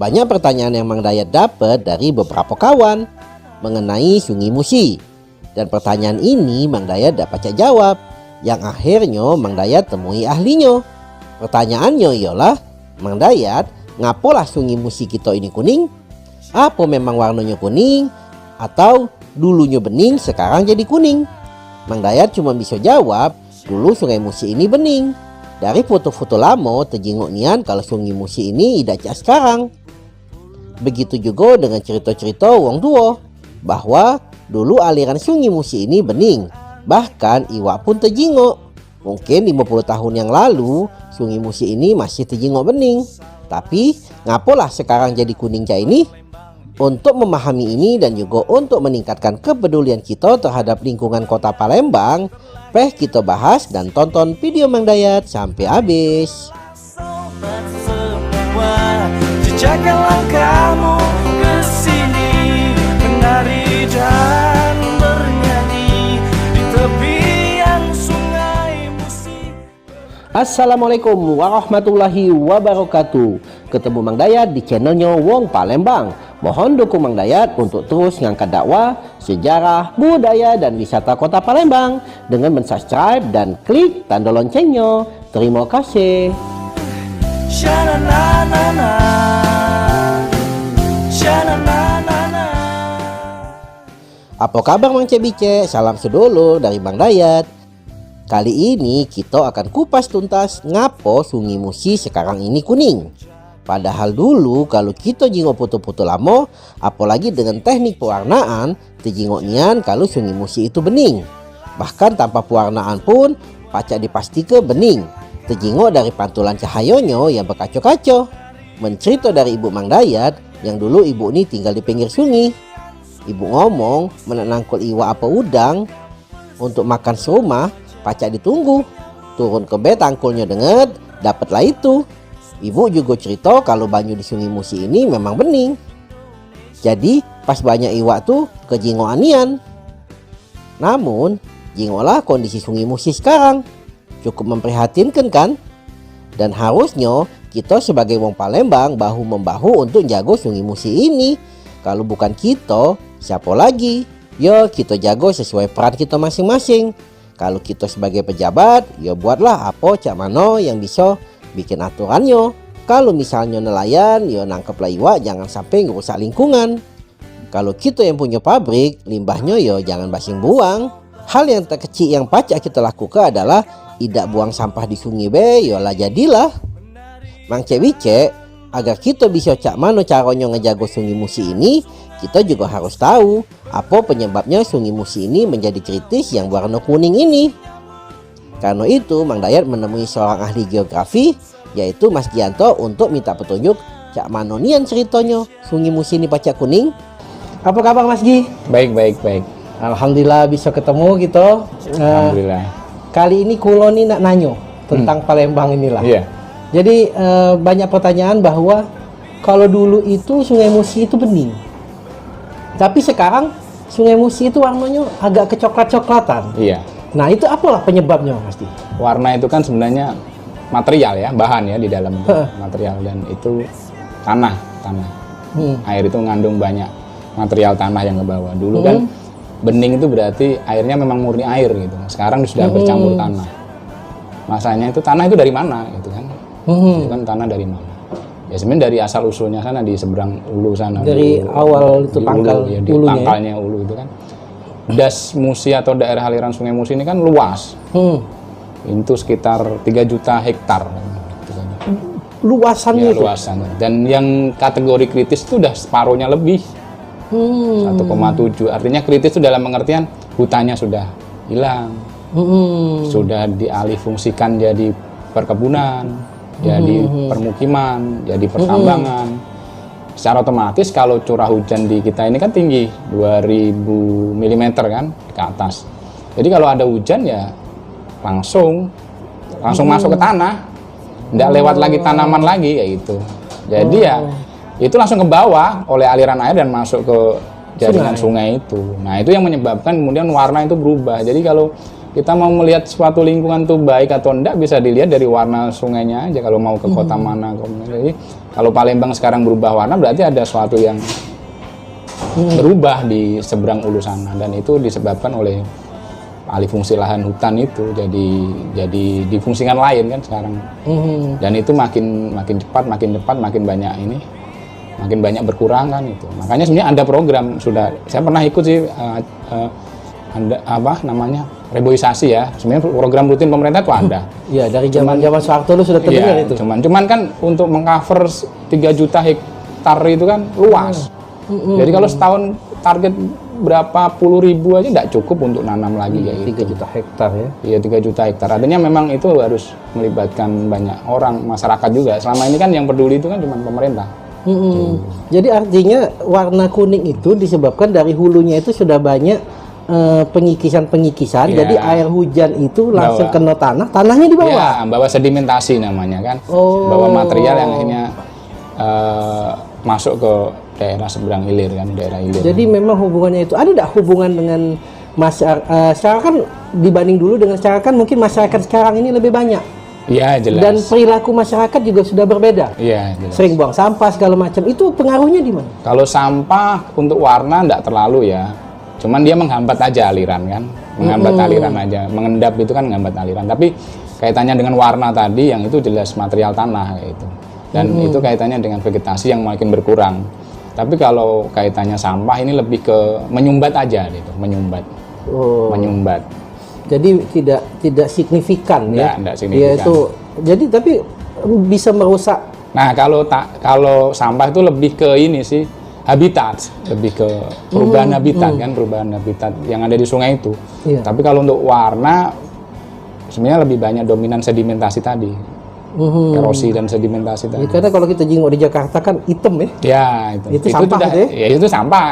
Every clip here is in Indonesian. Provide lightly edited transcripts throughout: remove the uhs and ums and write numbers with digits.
Banyak pertanyaan yang Mang Dayat dapat dari beberapa kawan mengenai Sungai Musi. Dan pertanyaan ini Mang Dayat dapat cak jawab, yang akhirnya Mang Dayat temui ahlinya. Pertanyaannya ialah, Mang Dayat, ngapalah Sungai Musi kita ini kuning? Apa memang warnanya kuning? Atau dulunya bening sekarang jadi kuning? Mang Dayat cuma bisa jawab, dulu Sungai Musi ini bening. Dari foto-foto lama terjenguk nian kalau Sungai Musi ini tidak cak sekarang. Begitu juga dengan cerita-cerita wong tua, bahwa dulu aliran Sungai Musi ini bening. Bahkan iwak pun terjenguk. Mungkin 50 tahun yang lalu Sungai Musi ini masih terjenguk bening. Tapi ngapalah sekarang jadi kuning cak ini? Untuk memahami ini dan juga untuk meningkatkan kepedulian kita terhadap lingkungan kota Palembang, kita bahas dan tonton video Mang Dayat sampai habis. Sobat semua, jejakkan langkahmu ke sini, menari dan bernyanyi di tepian Sungai Musi. Assalamualaikum warahmatullahi wabarakatuh. Ketemu Mang Dayat di channelnya Wong Palembang. Mohon dukung Mang Dayat untuk terus ngangkat dakwah, sejarah, budaya, dan wisata kota Palembang dengan mensubscribe dan klik tanda loncengnya. Terima kasih. Apa kabar Mang Cebice? Salam sedulur dari Mang Dayat. Kali ini kita akan kupas tuntas ngapo Sungai Musi sekarang ini kuning. Padahal dulu kalau kita jingok foto-foto lama, apalagi dengan teknik pewarnaan, terjingok nian kalau Sungai Musi itu bening. Bahkan tanpa pewarnaan pun, pacak dipastikan bening. Terjingok dari pantulan cahayanya yang berkaca-kaca. Mencerita dari ibu Mang Dayat, yang dulu ibu ini tinggal di pinggir sungai. Ibu ngomong, menangkul iwak apa udang, untuk makan serumah, pacak ditunggu. Turun ke bed tangkulnya denget, dapatlah itu. Ibu juga cerita kalau banyu di Sungai Musi ini memang bening. Jadi pas banyak iwak tuh ke jingok anian. Namun jingoklah kondisi Sungai Musi sekarang. Cukup memprihatinkan kan? Dan harusnya kita sebagai wong Palembang bahu-membahu untuk jago Sungai Musi ini. Kalau bukan kita, siapa lagi? Ya kita jago sesuai peran kita masing-masing. Kalau kita sebagai pejabat, ya buatlah apa cak mano yang bisa bikin aturannya. Kalau misalnya nelayan, ya nangkeplah iwak, jangan sampai ngerusak lingkungan. Kalau kita yang punya pabrik, limbahnya ya jangan basing buang. Hal yang terkecil yang pacak kita lakukan adalah tidak buang sampah di sungai be, yalah jadilah. Mang Cebice, agar kita bisa cak mano caranya ngejago Sungai Musi ini, kita juga harus tahu apa penyebabnya Sungai Musi ini menjadi kritis yang warna kuning ini. Karena itu Mang Dayat menemui seorang ahli geografi, yaitu Mas Gianto, untuk minta petunjuk cak manonian ceritanya Sungai Musi ini pacak kuning. Apa kabar Mas Gi? Baik. Alhamdulillah bisa ketemu gitu. Alhamdulillah. Kali ini kuloni nak nanyo tentang Palembang inilah. Iya. Jadi banyak pertanyaan bahwa kalau dulu itu Sungai Musi itu bening. Tapi sekarang Sungai Musi itu warnanya agak kecoklat-coklatan. Iya. Nah itu apalah penyebabnya Mas Di? Warna itu kan sebenarnya material ya, bahan ya di dalam itu. Material, dan itu tanah. Air itu mengandung banyak material tanah yang ke bawah. Dulu kan bening itu berarti airnya memang murni air gitu. Sekarang sudah bercampur tanah. Masanya itu tanah itu dari mana gitu kan? Itu kan tanah dari mana? Ya sebenarnya dari asal usulnya sana di seberang ulu sana. Dari ulu, awal itu di pangkal ulu, ya, di ulunya, pangkalnya ulu itu kan. Das Musi atau daerah aliran Sungai Musi ini kan luas. Itu sekitar 3 juta hektar. Luasannya Ya, itu? luasan. Dan yang kategori kritis itu udah separuhnya lebih. 1,7. Artinya kritis itu dalam pengertian hutannya sudah hilang. Sudah dialihfungsikan jadi perkebunan, jadi permukiman, jadi pertambangan. Secara otomatis kalau curah hujan di kita ini kan tinggi, 2000 mm kan ke atas. Jadi kalau ada hujan ya langsung masuk ke tanah, tidak lewat lagi tanaman lagi ya itu. Jadi ya itu langsung ke bawah oleh aliran air dan masuk ke jaringan sungai itu. Nah itu yang menyebabkan kemudian warna itu berubah. Jadi kalau kita mau melihat suatu lingkungan tuh baik atau enggak bisa dilihat dari warna sungainya aja. Kalau mau ke kota mana, jadi kalau Palembang sekarang berubah warna berarti ada suatu yang berubah di seberang ulu sana, dan itu disebabkan oleh alih fungsi lahan hutan itu jadi difungsikan lain kan sekarang. Dan itu makin cepat makin banyak ini, makin banyak berkurang kan itu. Makanya sebenarnya ada program, sudah saya pernah ikut sih ada apa namanya reboisasi ya, sebenarnya program rutin pemerintah itu ada. Iya, dari zaman Soeharto lu sudah terdengar Iya, itu. Cuman kan untuk mengcover 3 juta hektar itu kan luas. Jadi kalau setahun target berapa puluh ribu aja nggak cukup untuk nanam lagi ya. 3 juta hektar ya. Iya, 3 juta hektar. Artinya memang itu harus melibatkan banyak orang, masyarakat juga. Selama ini kan yang peduli itu kan cuma pemerintah. Jadi artinya warna kuning itu disebabkan dari hulunya itu sudah banyak pengikisan, Iya. jadi air hujan itu langsung Bawa. kena tanahnya di bawah. Ya, bawa sedimentasi namanya kan. Oh. Bawa material yang akhirnya masuk ke daerah seberang hilir kan, daerah hilir. Jadi memang hubungannya itu ada tidak hubungan dengan masyarakat? Sekarang kan dibanding dulu dengan sekarang kan mungkin masyarakat sekarang ini lebih banyak. Iya, jelas. Dan perilaku masyarakat juga sudah berbeda. Iya, jelas. Sering buang sampah segala macam. Itu pengaruhnya di mana? Kalau sampah untuk warna enggak terlalu ya. Cuman dia menghambat aja aliran kan. Menghambat aliran aja. Mengendap itu kan menghambat aliran. Tapi kaitannya dengan warna tadi yang itu jelas material tanah kayak itu. Dan itu kaitannya dengan vegetasi yang makin berkurang. Tapi kalau kaitannya sampah ini lebih ke menyumbat aja gitu, menyumbat. Menyumbat. Jadi tidak signifikan ya. Enggak signifikan. Yaitu jadi tapi bisa merusak. Nah, kalau sampah itu lebih ke ini sih, habitat, lebih ke perubahan habitat kan, perubahan habitat yang ada di sungai itu. Iya. Tapi kalau untuk warna sebenarnya lebih banyak dominan sedimentasi tadi. Erosi dan sedimentasi tadi. Ya, karena kalau kita jenguk di Jakarta kan hitam ya. Ya, itu sampah sudah, itu ya? ya itu sampah.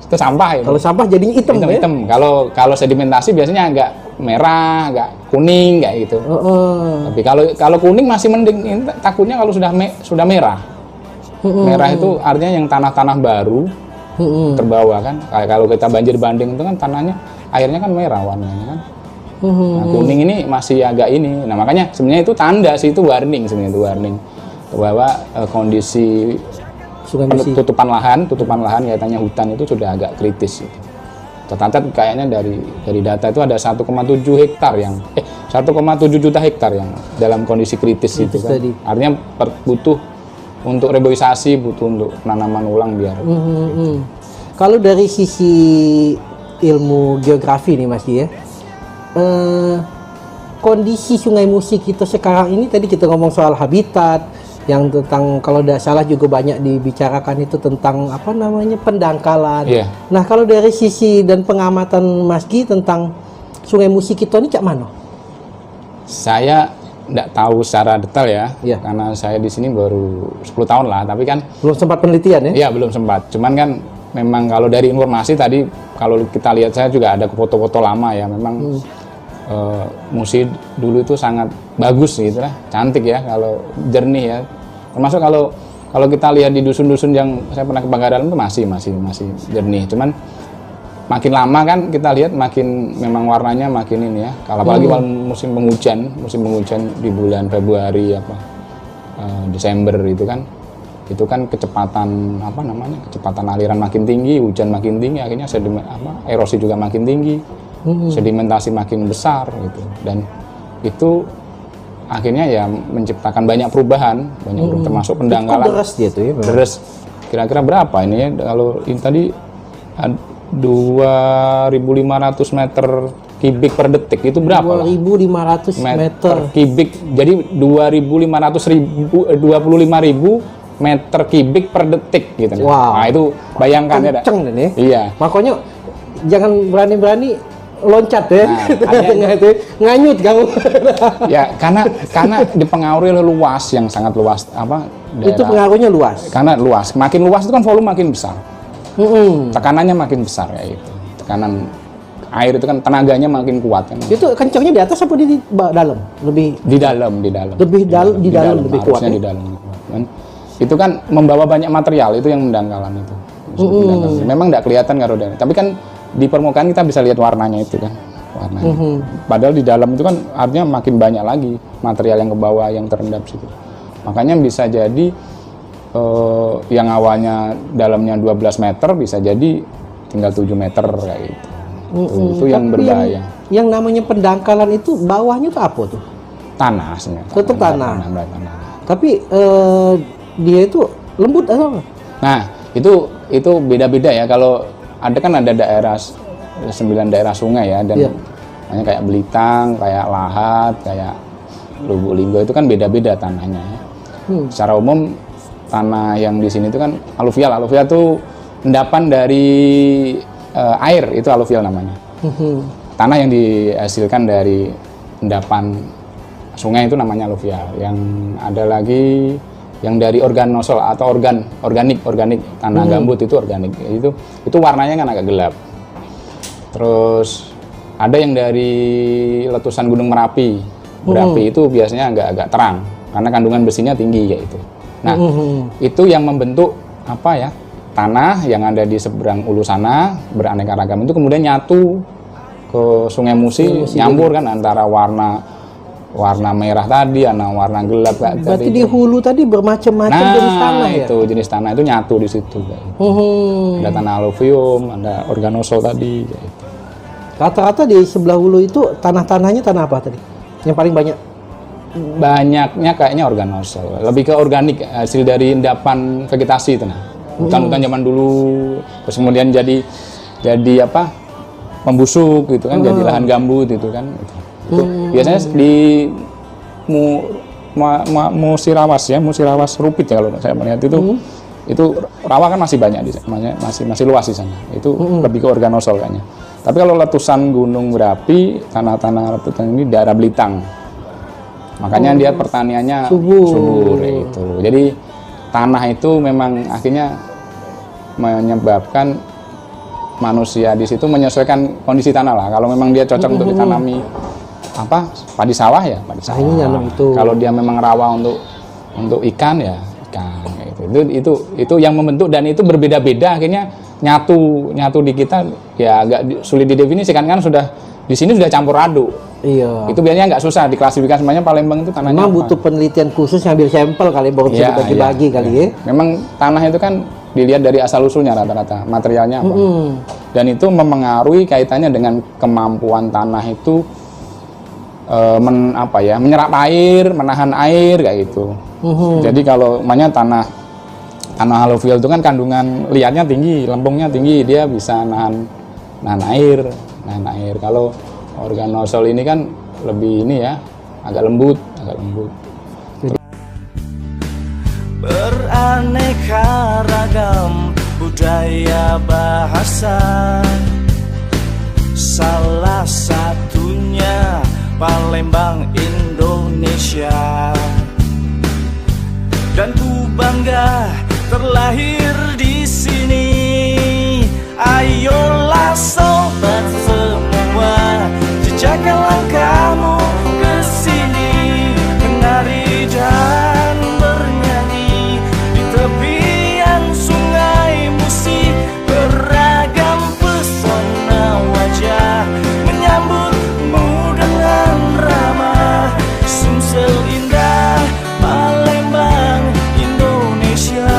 Itu sampah itu. Kalau sampah jadinya hitam ya. Hitam. Kalau sedimentasi biasanya agak merah, agak kuning kayak gitu. Tapi kalau kuning masih mending. Ini takutnya kalau sudah merah. Merah itu artinya yang tanah-tanah baru terbawa kan. Kayak kalau kita banjir banding itu kan tanahnya, airnya kan merah warnanya kan. Nah, kuning ini masih agak ini. Nah, makanya sebenarnya itu tanda sih, itu warning sebenarnya, itu warning bahwa kondisi tutupan lahan kaitannya hutan itu sudah agak kritis gitu. Tercatat kayaknya dari data itu ada 1,7 hektar yang 1,7 juta hektar yang dalam kondisi kritis itu kan. Artinya butuh untuk reboisasi, butuh untuk penanaman ulang biar. Kalau dari sisi ilmu geografi nih Mas Di ya. Kondisi Sungai Musi kita sekarang ini, tadi kita ngomong soal habitat yang tentang, kalau tidak salah juga banyak dibicarakan itu tentang apa namanya pendangkalan. Nah, kalau dari sisi dan pengamatan Mas Gi tentang Sungai Musi kita ini cak mana? Saya tidak tahu secara detail ya, karena saya di sini baru 10 tahun lah, tapi kan belum sempat penelitian ya? Iya, belum sempat. Cuman kan memang kalau dari informasi tadi, kalau kita lihat, saya juga ada foto-foto lama ya, memang Musi dulu itu sangat bagus gitu lah, cantik ya, kalau jernih ya. Termasuk kalau kita lihat di dusun-dusun yang saya pernah ke Bangkalan itu masih jernih. Cuman makin lama kan kita lihat makin memang warnanya makin ini ya. Kalau apalagi kalau musim penghujan di bulan Februari Desember itu kan kecepatan kecepatan aliran makin tinggi, hujan makin tinggi, akhirnya erosi juga makin tinggi, sedimentasi makin besar gitu, dan itu akhirnya ya menciptakan banyak perubahan, termasuk pendangkalan. Deras dia tuh ya. Deras. Kira-kira berapa ini ya? Kalau ini tadi 2.500 meter kubik per detik, itu berapa? 2.500 meter kubik. Jadi 25.000 meter kubik per detik gitu. Wow. Nah, itu bayangkan ya. Kenceng nih. Iya. Makanya jangan berani-berani loncat ya. Nah, itu nganyut kamu. Ya, karena dipengaruhi oleh luas yang sangat luas daerah. Itu pengaruhnya luas. Karena luas, makin luas itu kan volume makin besar. Tekanannya makin besar ya itu. Tekanan air itu kan tenaganya makin kuat kan. Itu kencangnya di atas apa di dalam? Lebih di dalam. Lebih dalam lebih kuat. Harusnya di dalam. Dan itu kan membawa banyak material, itu yang mendangkalan itu. Memang tidak kelihatan kalau dari. Tapi kan di permukaan kita bisa lihat warnanya itu kan. warnanya. Padahal di dalam itu kan artinya makin banyak lagi material yang ke bawah yang terendap situ. Makanya bisa jadi yang awalnya dalamnya 12 meter bisa jadi tinggal 7 meter kayak gitu. Itu yang berbahaya. Yang namanya pendangkalan itu bawahnya tuh apa tuh? Tanah sebenarnya. Tetap tanah. Tanah. Tapi dia itu lembut atau apa? Nah, itu beda-beda ya. Kalau ada daerah 9 daerah sungai ya, dan hanya kayak Belitang, kayak Lahat, kayak Lubuk Linggo itu kan beda-beda tanahnya. Secara umum tanah yang di sini itu kan aluvial. Aluvial itu endapan dari air, itu aluvial namanya. Tanah yang dihasilkan dari endapan sungai itu namanya aluvial. Yang ada lagi yang dari organosol atau organik tanah gambut itu organik. Itu warnanya kan agak gelap. Terus ada yang dari letusan Gunung Merapi. Merapi itu biasanya agak terang karena kandungan besinya tinggi kayak itu. Nah, itu yang membentuk apa ya? Tanah yang ada di seberang ulu sana beraneka ragam itu kemudian nyatu ke Sungai Musi, nyambur kan antara warna merah tadi, warna gelap. Berarti di hulu tadi bermacam-macam jenis tanah ya? Itu jenis tanah itu nyatu di situ. Ada tanah aluvium, ada organosol tadi. Gitu. Rata-rata di sebelah hulu itu tanahnya tanah apa tadi? Yang paling banyak? Banyaknya kayaknya organosol, lebih ke organik, hasil dari endapan vegetasi itu. Hutan-hutan zaman dulu, terus kemudian jadi apa? Membusuk gitu kan, jadi lahan gambut itu kan. Itu biasanya di Musirawas Rupit ya kalau saya melihat itu rawa kan masih banyak masih luas di sana. Itu lebih ke organosol kayaknya. Tapi kalau letusan gunung berapi, tanah-tanah letusan ini daerah Belitang. Makanya dia pertaniannya subur itu. Jadi tanah itu memang akhirnya menyebabkan manusia di situ menyesuaikan kondisi tanah lah. Kalau memang dia cocok untuk ditanami padi sawah ya padi sawah. Kalau dia memang rawa untuk ikan ya ikan. Itu yang membentuk, dan itu berbeda-beda akhirnya nyatu di kita ya agak sulit didefinisikan kan sudah di sini sudah campur aduk. Iya. Itu biasanya nggak susah diklasifikasi, semuanya Palembang itu tanahnya. Memang butuh penelitian khusus ngambil sampel kali baru bisa dibagi-bagi kali ya. Memang tanah itu kan dilihat dari asal usulnya rata-rata materialnya apa. Dan itu memengaruhi kaitannya dengan kemampuan tanah itu menyerap air, menahan air kayak gitu. Jadi kalau tanah aluvial itu kan kandungan liatnya tinggi, lempungnya tinggi, dia bisa nahan air. Kalau organosol ini kan lebih agak lembut. Beraneka ragam budaya bahasa, salah satunya Palembang Indonesia. Dan ku bangga terlahir di sini. Ayolah sobat semua, jejakkan langkahmu ke sini, menari dan bernyanyi di tepian Sungai Musi. Beragam pesona wajah menyambutmu dengan ramah. Sumsel indah Palembang Indonesia.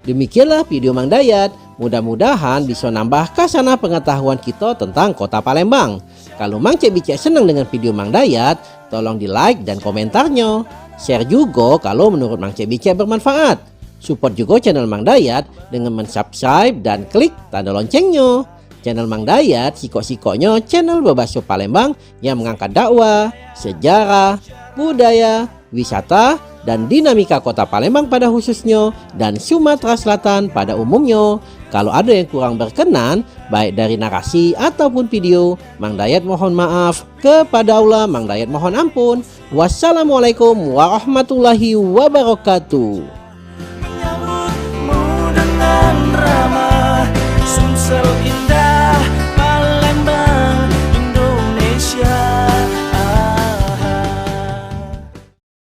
Demikianlah video Mang Dayat. Mudah-mudahan bisa nambah kasana pengetahuan kita tentang kota Palembang. Kalau Mang Cek Bicek senang dengan video Mang Dayat, tolong di like dan komentarnya. Share juga kalau menurut Mang Cek Bicek bermanfaat. Support juga channel Mang Dayat dengan mensubscribe dan klik tanda loncengnya. Channel Mang Dayat sikok-sikoknya channel Bebaso Palembang yang mengangkat dakwah, sejarah, budaya, wisata, dan dinamika kota Palembang pada khususnya dan Sumatera Selatan pada umumnya. Kalau ada yang kurang berkenan baik dari narasi ataupun video, Mang Dayat mohon maaf. Kepada Allah Mang Dayat mohon ampun. Wassalamualaikum warahmatullahi wabarakatuh. Menyambutmu dengan ramah, Sumsel